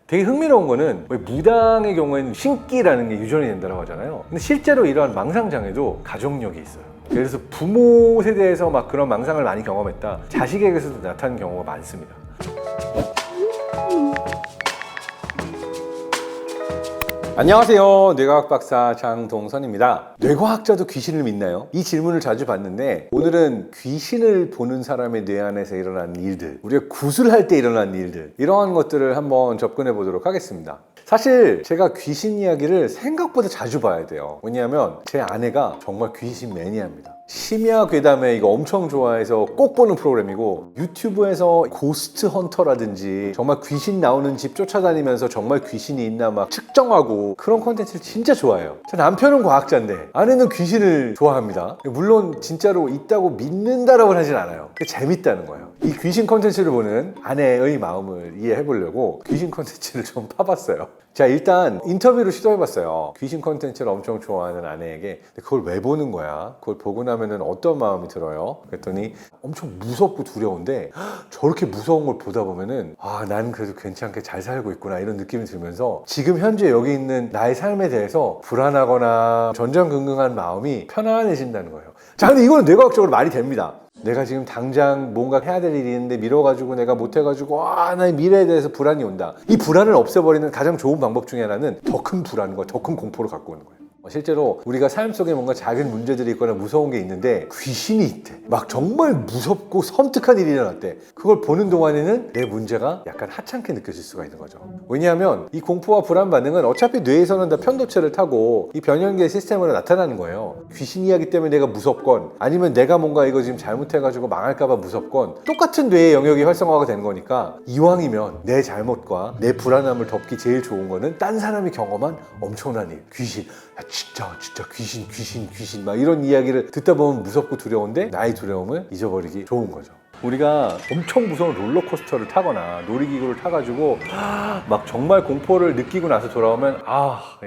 되게 흥미로운 거는 무당의 경우에는 신기라는 게 유전이 된다고 하잖아요. 근데 실제로 이러한 망상장애도 가족력이 있어요. 그래서 부모 세대에서 막 그런 망상을 많이 경험했다, 자식에게서도 나타나는 경우가 많습니다. 안녕하세요. 뇌과학 박사 장동선입니다. 뇌과학자도 귀신을 믿나요? 이 질문을 자주 받는데, 오늘은 귀신을 보는 사람의 뇌 안에서 일어나는 일들, 우리가 구술할 때 일어나는 일들, 이러한 것들을 한번 접근해 보도록 하겠습니다. 사실 제가 귀신 이야기를 생각보다 자주 봐야 돼요. 왜냐하면 제 아내가 정말 귀신 매니아입니다. 심야 괴담회 이거 엄청 좋아해서 꼭 보는 프로그램이고, 유튜브에서 고스트 헌터라든지 정말 귀신 나오는 집 쫓아다니면서 정말 귀신이 있나 막 측정하고 그런 콘텐츠를 진짜 좋아해요. 제 남편은 과학자인데 아내는 귀신을 좋아합니다. 물론 진짜로 있다고 믿는다라고는 하진 않아요. 재밌다는 거예요. 이 귀신 콘텐츠를 보는 아내의 마음을 이해해 보려고 귀신 콘텐츠를 좀 파봤어요. 자, 일단 인터뷰를 시도해봤어요. 귀신 콘텐츠를 엄청 좋아하는 아내에게. 근데 그걸 왜 보는 거야? 그걸 보고 나면은 어떤 마음이 들어요? 그랬더니 엄청 무섭고 두려운데, 저렇게 무서운 걸 보다 보면은 난 그래도 괜찮게 잘 살고 있구나, 이런 느낌이 들면서 지금 현재 여기 있는 나의 삶에 대해서 불안하거나 전전긍긍한 마음이 편안해진다는 거예요. 자, 근데 이거는 뇌과학적으로 말이 됩니다. 내가 지금 당장 뭔가 해야 될 일이 있는데 미뤄가지고 내가 못해가지고 나의 미래에 대해서 불안이 온다. 이 불안을 없애버리는 가장 좋은 방법 중에 하나는 더 큰 불안과 더 큰 공포를 갖고 오는 거예요. 실제로 우리가 삶 속에 뭔가 작은 문제들이 있거나 무서운 게 있는데 귀신이 있대, 막 정말 무섭고 섬뜩한 일이 일어났대. 그걸 보는 동안에는 내 문제가 약간 하찮게 느껴질 수가 있는 거죠. 왜냐하면 이 공포와 불안 반응은 어차피 뇌에서는 다 편도체를 타고 이 변연계 시스템으로 나타나는 거예요. 귀신 이야기 때문에 내가 무섭건, 아니면 내가 뭔가 이거 지금 잘못해가지고 망할까봐 무섭건, 똑같은 뇌의 영역이 활성화가 되는 거니까, 이왕이면 내 잘못과 내 불안함을 덮기 제일 좋은 거는 딴 사람이 경험한 엄청난 일, 귀신, 진짜 귀신 막 이런 이야기를 듣다 보면 무섭고 두려운데, 나의 두려움을 잊어버리기 좋은 거죠. 우리가 엄청 무서운 롤러코스터를 타거나 놀이기구를 타가지고 막 정말 공포를 느끼고 나서 돌아오면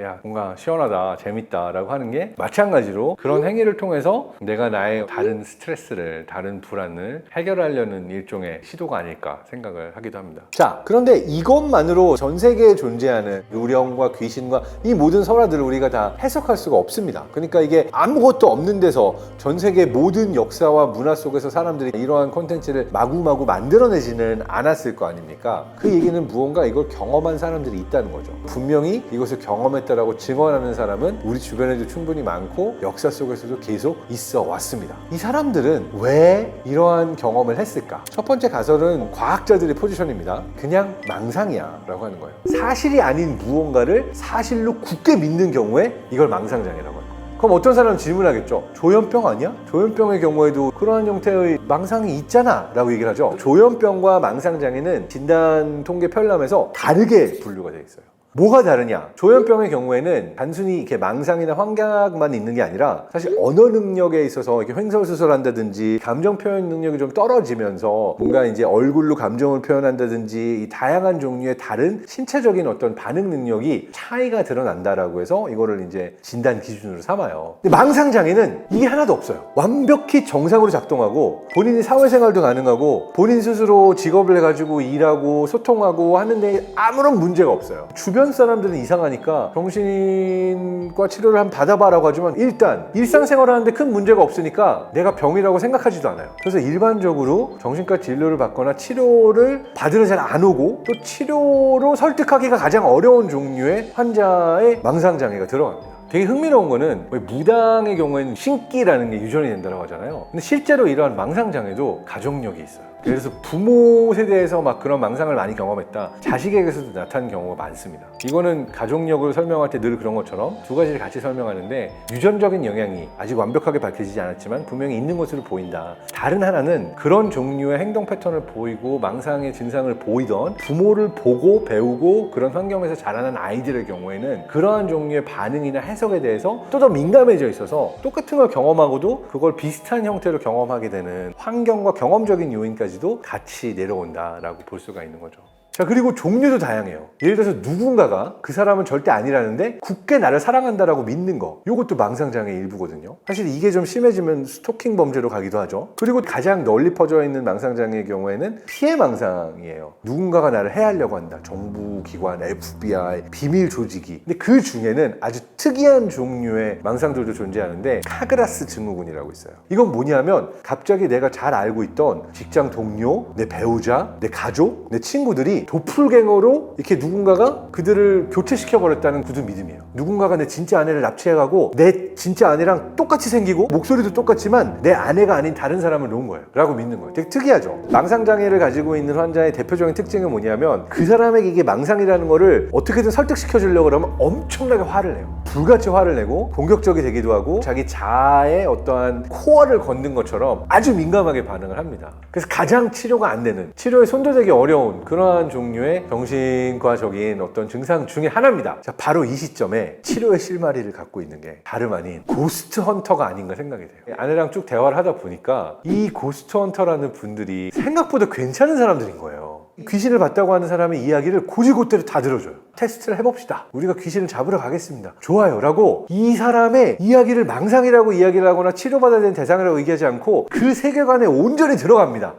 야, 뭔가 시원하다, 재밌다 라고 하는 게, 마찬가지로 그런 행위를 통해서 내가 나의 다른 스트레스를, 다른 불안을 해결하려는 일종의 시도가 아닐까 생각을 하기도 합니다. 자, 그런데 이것만으로 전 세계에 존재하는 요령과 귀신과 이 모든 설화들을 우리가 다 해석할 수가 없습니다. 그러니까 이게 아무것도 없는 데서 전 세계 모든 역사와 문화 속에서 사람들이 이러한 콘텐츠를 마구마구 만들어내지는 않았을 거 아닙니까? 그 얘기는 무언가 이걸 경험한 사람들이 있다는 거죠. 분명히 이것을 경험했다라고 증언하는 사람은 우리 주변에도 충분히 많고 역사 속에서도 계속 있어 왔습니다. 이 사람들은 왜 이러한 경험을 했을까? 첫 번째 가설은 과학자들의 포지션입니다. 그냥 망상이야 라고 하는 거예요. 사실이 아닌 무언가를 사실로 굳게 믿는 경우에 이걸 망상장애라고 해요. 그럼 어떤 사람은 질문하겠죠. 조현병 아니야? 조현병의 경우에도 그러한 형태의 망상이 있잖아 라고 얘기를 하죠. 조현병과 망상장애는 진단 통계 편람에서 다르게 분류가 되어 있어요. 뭐가 다르냐? 조현병의 경우에는 단순히 이렇게 망상이나 환각만 있는 게 아니라, 사실 언어 능력에 있어서 이렇게 횡설수설한다든지 감정 표현 능력이 좀 떨어지면서 뭔가 이제 얼굴로 감정을 표현한다든지 이 다양한 종류의 다른 신체적인 어떤 반응 능력이 차이가 드러난다라고 해서 이거를 이제 진단 기준으로 삼아요. 근데 망상장애는 이게 하나도 없어요. 완벽히 정상으로 작동하고 본인이 사회생활도 가능하고 본인 스스로 직업을 해가지고 일하고 소통하고 하는데 아무런 문제가 없어요. 주변 사람들은 이상하니까 정신과 치료를 한번 받아봐라고 하지만, 일단 일상생활을 하는데 큰 문제가 없으니까 내가 병이라고 생각하지도 않아요. 그래서 일반적으로 정신과 진료를 받거나 치료를 받으러 잘 안 오고, 또 치료로 설득하기가 가장 어려운 종류의 환자의 망상장애가 들어갑니다. 되게 흥미로운 거는 무당의 경우에는 신기라는 게 유전이 된다고 하잖아요. 근데 실제로 이러한 망상장애도 가족력이 있어요. 그래서 부모 세대에서 막 그런 망상을 많이 경험했다, 자식에게서도 나타나는 경우가 많습니다. 이거는 가족력을 설명할 때 늘 그런 것처럼 두 가지를 같이 설명하는데, 유전적인 영향이 아직 완벽하게 밝혀지지 않았지만 분명히 있는 것으로 보인다. 다른 하나는 그런 종류의 행동 패턴을 보이고 망상의 증상을 보이던 부모를 보고 배우고 그런 환경에서 자라난 아이들의 경우에는 그러한 종류의 반응이나 해석에 대해서 또 더 민감해져 있어서 똑같은 걸 경험하고도 그걸 비슷한 형태로 경험하게 되는 환경과 경험적인 요인까지도 같이 내려온다라고 볼 수가 있는 거죠. 자, 그리고 종류도 다양해요. 예를 들어서 누군가가 그 사람은 절대 아니라는데 굳게 나를 사랑한다라고 믿는 거, 이것도 망상장애의 일부거든요. 사실 이게 좀 심해지면 스토킹 범죄로 가기도 하죠. 그리고 가장 널리 퍼져 있는 망상장애의 경우에는 피해 망상이에요. 누군가가 나를 해하려고 한다. 정부기관, FBI, 비밀 조직이. 근데 그 중에는 아주 특이한 종류의 망상들도 존재하는데 카그라스 증후군이라고 있어요. 이건 뭐냐면 갑자기 내가 잘 알고 있던 직장 동료, 내 배우자, 내 가족, 내 친구들이 도플갱어로 이렇게 누군가가 그들을 교체시켜버렸다는 굳은 믿음이에요. 누군가가 내 진짜 아내를 납치해가고 내 진짜 아내랑 똑같이 생기고 목소리도 똑같지만 내 아내가 아닌 다른 사람을 놓은 거예요 라고 믿는 거예요. 되게 특이하죠. 망상장애를 가지고 있는 환자의 대표적인 특징은 뭐냐면 그 사람에게 이게 망상이라는 거를 어떻게든 설득시켜주려고 그러면 엄청나게 화를 내요. 불같이 화를 내고 공격적이 되기도 하고 자기 자아의 어떠한 코어를 걷는 것처럼 아주 민감하게 반응을 합니다. 그래서 가장 치료가 안 되는, 치료에 손도 대기 어려운 그러한 종류의 정신과적인 어떤 증상 중에 하나입니다. 자, 바로 이 시점에 치료의 실마리를 갖고 있는 게 다름 아닌 고스트 헌터가 아닌가 생각이 돼요. 아내랑 쭉 대화를 하다 보니까 이 고스트 헌터라는 분들이 생각보다 괜찮은 사람들인 거예요. 귀신을 봤다고 하는 사람의 이야기를 고지고대로 다 들어줘요. 테스트를 해봅시다. 우리가 귀신을 잡으러 가겠습니다. 좋아요. 라고 이 사람의 이야기를 망상이라고 이야기를 하거나 치료받아야 되는 대상이라고 얘기하지 않고 그 세계관에 온전히 들어갑니다.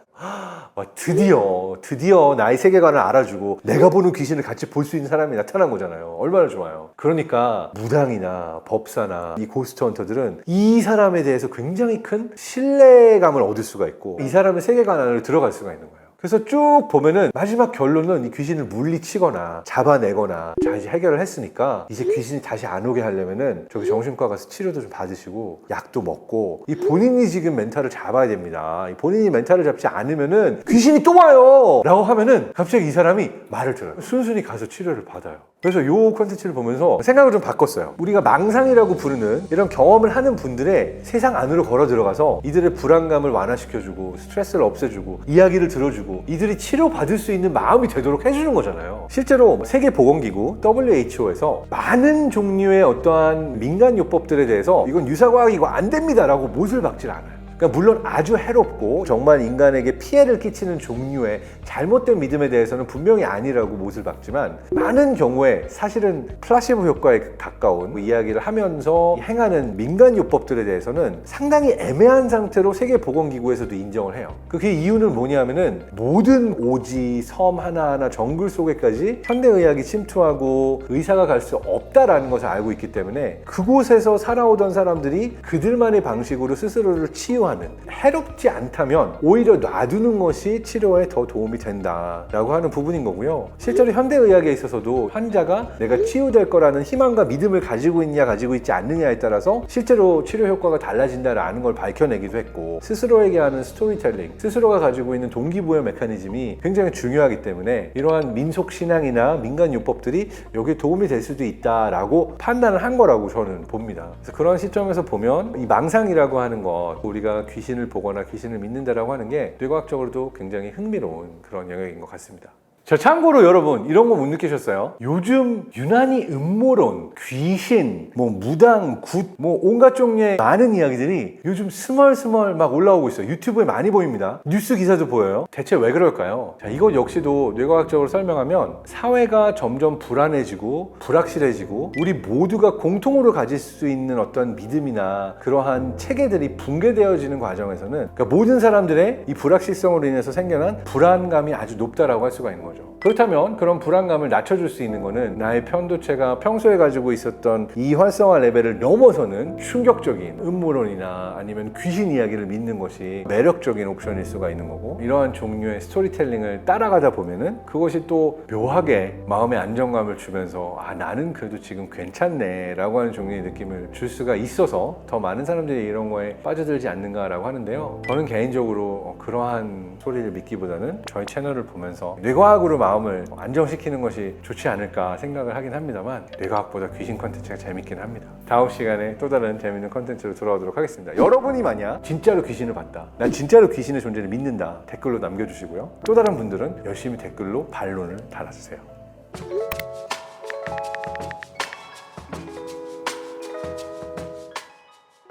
드디어 나의 세계관을 알아주고 내가 보는 귀신을 같이 볼 수 있는 사람이 나타난 거잖아요. 얼마나 좋아요. 그러니까 무당이나 법사나 이 고스트 헌터들은 이 사람에 대해서 굉장히 큰 신뢰감을 얻을 수가 있고 이 사람의 세계관 안으로 들어갈 수가 있는 거예요. 그래서 쭉 보면은 마지막 결론은 이 귀신을 물리치거나 잡아내거나 자, 이제 해결을 했으니까 이제 귀신이 다시 안 오게 하려면은 저기 정신과 가서 치료도 좀 받으시고 약도 먹고 이 본인이 지금 멘탈을 잡아야 됩니다. 이 본인이 멘탈을 잡지 않으면은 귀신이 또 와요! 라고 하면은 갑자기 이 사람이 말을 들어요. 순순히 가서 치료를 받아요. 그래서 요 콘텐츠를 보면서 생각을 좀 바꿨어요. 우리가 망상이라고 부르는 이런 경험을 하는 분들의 세상 안으로 걸어 들어가서 이들의 불안감을 완화시켜주고 스트레스를 없애주고 이야기를 들어주고 이들이 치료받을 수 있는 마음이 되도록 해주는 거잖아요. 실제로 세계보건기구 WHO에서 많은 종류의 어떠한 민간요법들에 대해서 이건 유사과학이고 안 됩니다 라고 못을 박질 않아요. 그러니까 물론 아주 해롭고 정말 인간에게 피해를 끼치는 종류의 잘못된 믿음에 대해서는 분명히 아니라고 못을 박지만 많은 경우에 사실은 플라시보 효과에 가까운 이야기를 하면서 행하는 민간요법들에 대해서는 상당히 애매한 상태로 세계보건기구에서도 인정을 해요. 그 이유는 뭐냐면은 모든 오지, 섬 하나하나 정글 속에까지 현대의학이 침투하고 의사가 갈 수 없다라는 것을 알고 있기 때문에 그곳에서 살아오던 사람들이 그들만의 방식으로 스스로를 치유하는, 해롭지 않다면 오히려 놔두는 것이 치료에 더 도움이 된다라고 하는 부분인 거고요. 실제로 현대의학에 있어서도 환자가 내가 치유될 거라는 희망과 믿음을 가지고 있냐 가지고 있지 않느냐에 따라서 실제로 치료 효과가 달라진다라는 걸 밝혀내기도 했고, 스스로에게 하는 스토리텔링, 스스로가 가지고 있는 동기부여 메커니즘이 굉장히 중요하기 때문에 이러한 민속신앙이나 민간요법들이 여기에 도움이 될 수도 있다라고 판단을 한 거라고 저는 봅니다. 그래서 그런 시점에서 보면 이 망상이라고 하는 것, 우리가 귀신을 보거나 귀신을 믿는다라고 하는 게 뇌과학적으로도 굉장히 흥미로운 그런 영역인 것 같습니다. 자, 참고로 여러분 이런 거 못 느끼셨어요? 요즘 유난히 음모론, 귀신, 무당, 굿, 온갖 종류의 많은 이야기들이 요즘 스멀스멀 막 올라오고 있어요. 유튜브에 많이 보입니다. 뉴스 기사도 보여요. 대체 왜 그럴까요? 자, 이것 역시도 뇌과학적으로 설명하면 사회가 점점 불안해지고 불확실해지고 우리 모두가 공통으로 가질 수 있는 어떤 믿음이나 그러한 체계들이 붕괴되어지는 과정에서는, 그러니까 모든 사람들의 이 불확실성으로 인해서 생겨난 불안감이 아주 높다라고 할 수가 있는 거죠. 그렇다면 그런 불안감을 낮춰줄 수 있는 거는 나의 편도체가 평소에 가지고 있었던 이 활성화 레벨을 넘어서는 충격적인 음모론이나 아니면 귀신 이야기를 믿는 것이 매력적인 옵션일 수가 있는 거고, 이러한 종류의 스토리텔링을 따라가다 보면은 그것이 또 묘하게 마음의 안정감을 주면서 나는 그래도 지금 괜찮네 라고 하는 종류의 느낌을 줄 수가 있어서 더 많은 사람들이 이런 거에 빠져들지 않는가라고 하는데요. 저는 개인적으로 그러한 소리를 믿기보다는 저희 채널을 보면서 뇌과학으로 마음을 안정시키는 것이 좋지 않을까 생각을 하긴 합니다만, 뇌과학보다 귀신 컨텐츠가 재밌긴 합니다. 다음 시간에 또 다른 재밌는 컨텐츠로 돌아오도록 하겠습니다. 여러분이 만약 진짜로 귀신을 봤다, 난 진짜로 귀신의 존재를 믿는다, 댓글로 남겨주시고요. 또 다른 분들은 열심히 댓글로 반론을 달아주세요.